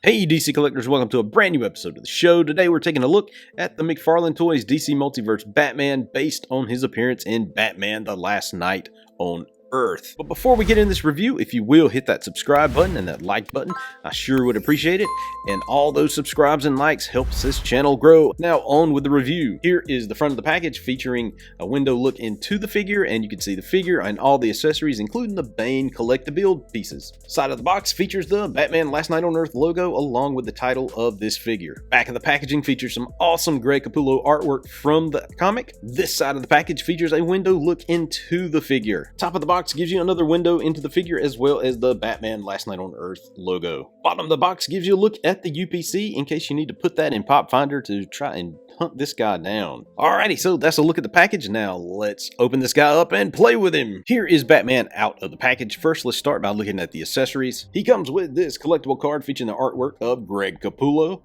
Hey DC Collectors, welcome to a brand new episode of the show. Today we're taking a look at the McFarlane Toys DC Multiverse Batman based on his appearance in Batman the Last Night on Earth. But before we get in this review, if you will hit that subscribe button and that like button, I sure would appreciate it. And all those subscribes and likes helps this channel grow. Now on with the review. Here is the front of the package featuring a window look into the figure, and you can see the figure and all the accessories including the Bane collectible pieces. Side of the box features the Batman Last Night on Earth logo along with the title of this figure. Back of the packaging features some awesome Greg Capullo artwork from the comic. This side of the package features a window look into the figure. Top of the box gives you another window into the figure as well as the Batman Last Night on Earth logo. Bottom of the box gives you a look at the UPC in case you need to put that in Pop Finder to try and hunt this guy down. Alrighty, so that's a look at the package. Now let's open this guy up and play with him. Here is Batman out of the package. First, let's start by looking at the accessories. He comes with this collectible card featuring the artwork of Greg Capullo.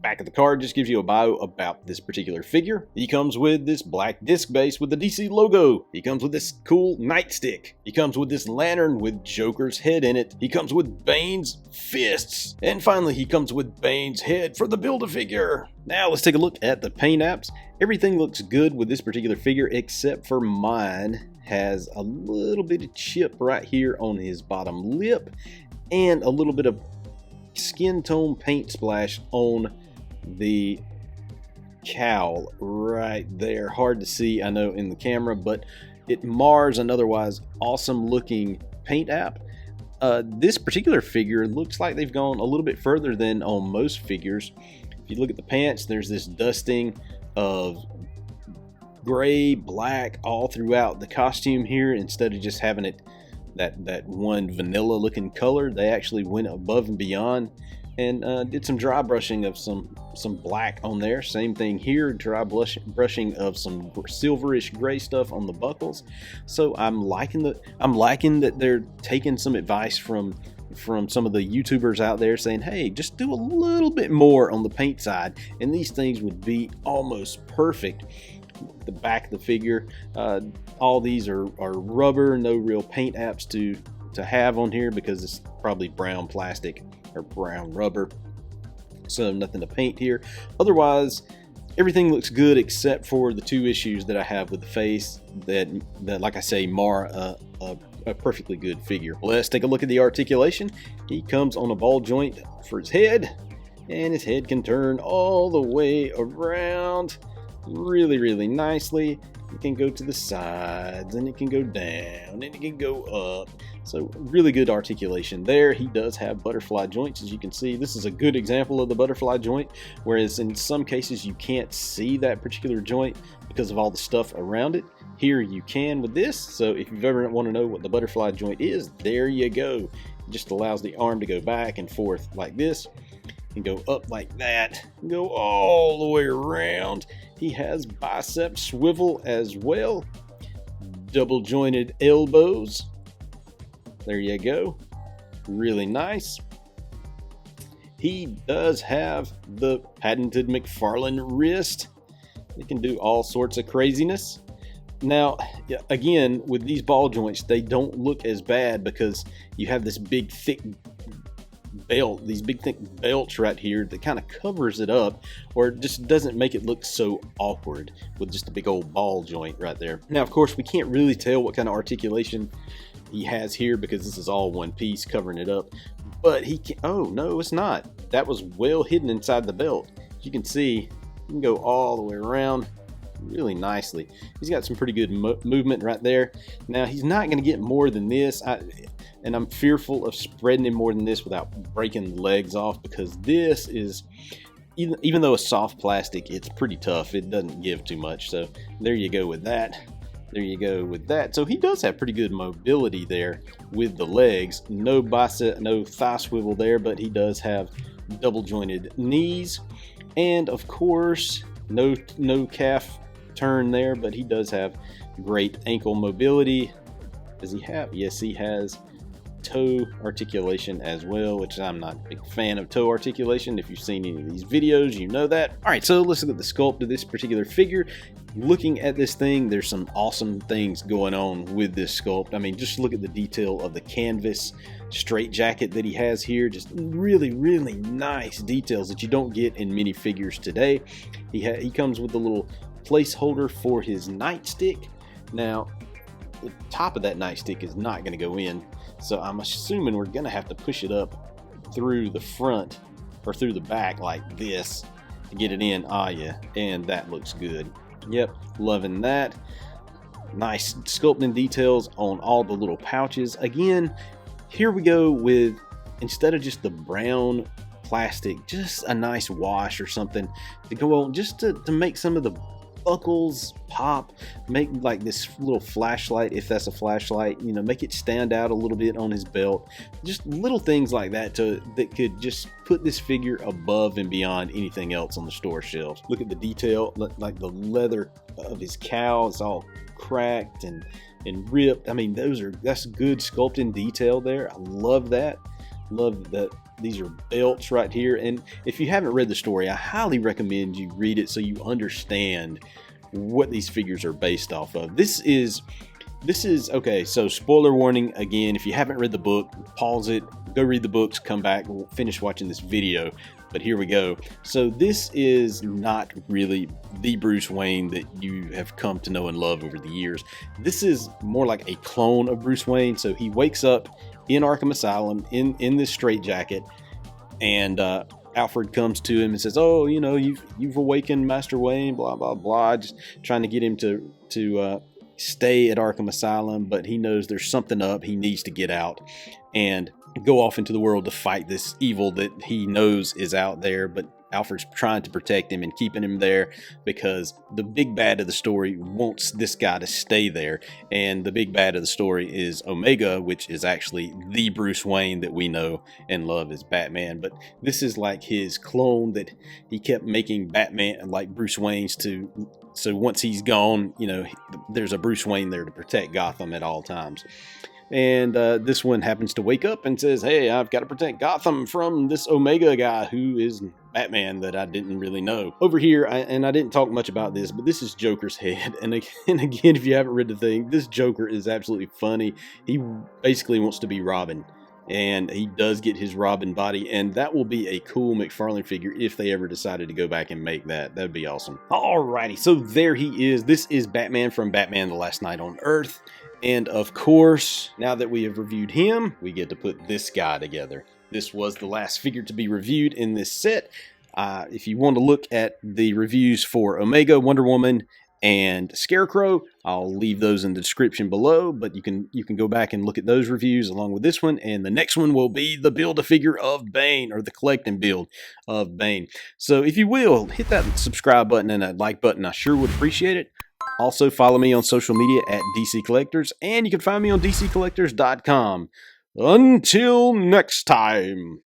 Back of the card just gives you a bio about this particular figure. He comes with this black disc base with the DC logo. He comes with this cool nightstick. He comes with this lantern with Joker's head in it. He comes with Bane's fists. And finally, he comes with Bane's head for the Build-A-Figure. Now let's take a look at the paint apps. Everything looks good with this particular figure except for mine has a little bit of chip right here on his bottom lip and a little bit of skin tone paint splash on the cowl right there. Hard to see, I know, in the camera, but it mars an otherwise awesome looking paint app. This particular figure looks like they've gone a little bit further than on most figures. If you look at the pants, there's this dusting of gray, black all throughout the costume here. Instead of just having it that one vanilla looking color, they actually went above and beyond and did some dry brushing of some black on there. Same thing here, dry brushing of some silverish gray stuff on the buckles. So I'm liking that they're taking some advice from some of the YouTubers out there saying, hey, just do a little bit more on the paint side and these things would be almost perfect. The back of the figure, all these are rubber, no real paint apps to have on here because it's probably brown plastic or brown rubber, so nothing to paint here. Otherwise, everything looks good except for the two issues that I have with the face that like I say, mar a perfectly good figure. Let's take a look at the articulation. He comes on a ball joint for his head, and his head can turn all the way around really nicely. It can go to the sides and it can go down and it can go up. So really good articulation there. He does have butterfly joints, as you can see. This is a good example of the butterfly joint, whereas in some cases you can't see that particular joint because of all the stuff around it. Here you can with this. So if you've ever want to know what the butterfly joint is, there you go. It just allows the arm to go back and forth like this and go up like that and go all the way around. He has bicep swivel as well, double jointed elbows. There you go, really nice. He does have the patented McFarlane wrist. It can do all sorts of craziness. Now, again, with these ball joints, they don't look as bad because you have this big thick belt, these big thick belts right here that kind of covers it up, or it just doesn't make it look so awkward with just a big old ball joint right there. Now, of course, we can't really tell what kind of articulation he has here because this is all one piece covering it up, but he can, oh no, it's not. That was well hidden inside the belt. As you can see, you can go all the way around really nicely. He's got some pretty good movement right there. Now, he's not going to get more than this, and I'm fearful of spreading him more than this without breaking the legs off, because this is, even though it's soft plastic, it's pretty tough. It doesn't give too much. So there you go with that. There you go with that. So he does have pretty good mobility there with the legs. No bicep, no thigh swivel there, but he does have double jointed knees, and of course no calf turn there, but he does have great ankle mobility. Does he have? Yes, he has toe articulation as well, which I'm not a big fan of toe articulation. If you've seen any of these videos, you know that. All right, so let's look at the sculpt of this particular figure. Looking at this thing, there's some awesome things going on with this sculpt. I mean, just look at the detail of the canvas straight jacket that he has here. Just really, really nice details that you don't get in many figures today. He comes with a little placeholder for his nightstick. Now, the top of that nightstick is not going to go in, so I'm assuming we're going to have to push it up through the front or through the back like this to get it in. Ah, yeah, and that looks good. Yep, loving that. Nice sculpting details on all the little pouches. Again, here we go with, instead of just the brown plastic, just a nice wash or something to go on, just to make some of the buckles pop, make like this little flashlight, if that's a flashlight, you know, make it stand out a little bit on his belt. Just little things like that that could just put this figure above and beyond anything else on the store shelves. Look at the detail, like the leather of his cowl, it's all cracked and ripped. I mean, that's good sculpting detail there. I love that. Love that these are belts right here. And if you haven't read the story, I highly recommend you read it so you understand what these figures are based off of. This is okay, so spoiler warning again. If you haven't read the book, pause it, go read the books, come back, we'll finish watching this video. But here we go. So this is not really the Bruce Wayne that you have come to know and love over the years. This is more like a clone of Bruce Wayne. So he wakes up in Arkham Asylum in this straitjacket, and Alfred comes to him and says, "Oh, you know, you've awakened Master Wayne, blah blah blah," just trying to get him to stay at Arkham Asylum, but he knows there's something up. He needs to get out and go off into the world to fight this evil that he knows is out there, but Alfred's trying to protect him and keeping him there because the big bad of the story wants this guy to stay there. And the big bad of the story is Omega, which is actually the Bruce Wayne that we know and love as Batman. But this is like his clone that he kept making Batman, like Bruce Wayne's so once he's gone, you know, there's a Bruce Wayne there to protect Gotham at all times. And this one happens to wake up and says, "Hey, I've got to protect Gotham from this Omega guy who is Batman that I didn't really know." Over here, and I didn't talk much about this, but this is Joker's head. And again, if you haven't read the thing, this Joker is absolutely funny. He basically wants to be Robin, and he does get his Robin body, and that will be a cool McFarlane figure if they ever decided to go back and make that. That'd be awesome. Alrighty, so there he is. This is Batman from Batman: The Last Night on Earth. And of course, now that we have reviewed him, we get to put this guy together. This was the last figure to be reviewed in this set. If you want to look at the reviews for Omega, Wonder Woman, and Scarecrow, I'll leave those in the description below, but you can go back and look at those reviews along with this one, and the next one will be the build-a-figure of Bane, or the collect and build of Bane. So if you will, hit that subscribe button and that like button, I sure would appreciate it. Also, follow me on social media at DC Collectors, and you can find me on DCCollectors.com. Until next time.